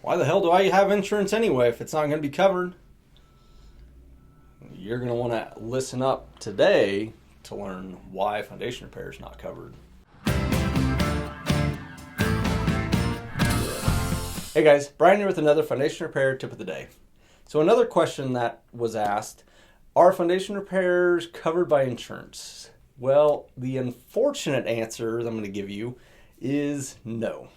Why the hell do I have insurance anyway if it's not going to be covered? You're going to want to listen up today to learn why foundation repair is not covered. Hey guys, Brian here with another foundation repair tip of the day. So another question that was asked, are foundation repairs covered by insurance? Well, the unfortunate answer that I'm going to give you is no.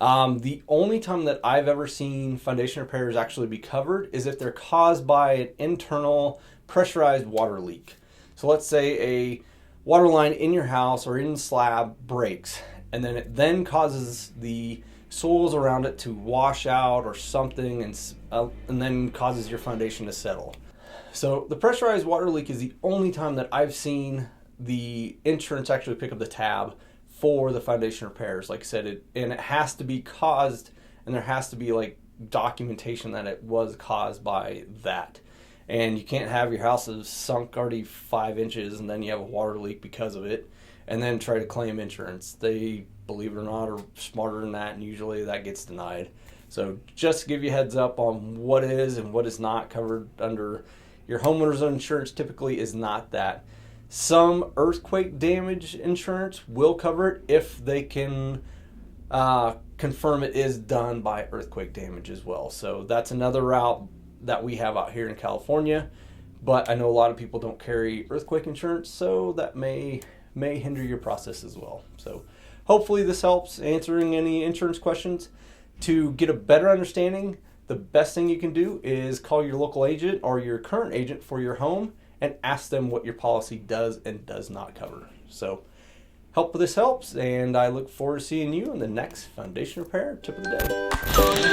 The only time that I've ever seen foundation repairs actually be covered is if they're caused by an internal pressurized water leak. So let's say a water line in your house or in slab breaks, and then it then causes the soils around it to wash out or something, and then causes your foundation to settle. So the pressurized water leak is the only time that I've seen the insurance actually pick up the tab for the foundation repairs. Like I said, it has to be caused, and there has to be like documentation that it was caused by that. And you can't have your house is sunk already 5 inches and then you have a water leak because of it and then try to claim insurance. They, believe it or not, are smarter than that, and usually that gets denied. So just to give you a heads up on what is and what is not covered under your homeowner's insurance, typically is not that. Some earthquake damage insurance will cover it if they can confirm it is done by earthquake damage as well. So that's another route that we have out here in California. But I know a lot of people don't carry earthquake insurance, so that may hinder your process as well. So hopefully this helps answering any insurance questions. To get a better understanding, the best thing you can do is call your local agent or your current agent for your home and ask them what your policy does and does not cover. So hope this helps, and I look forward to seeing you in the next foundation repair tip of the day.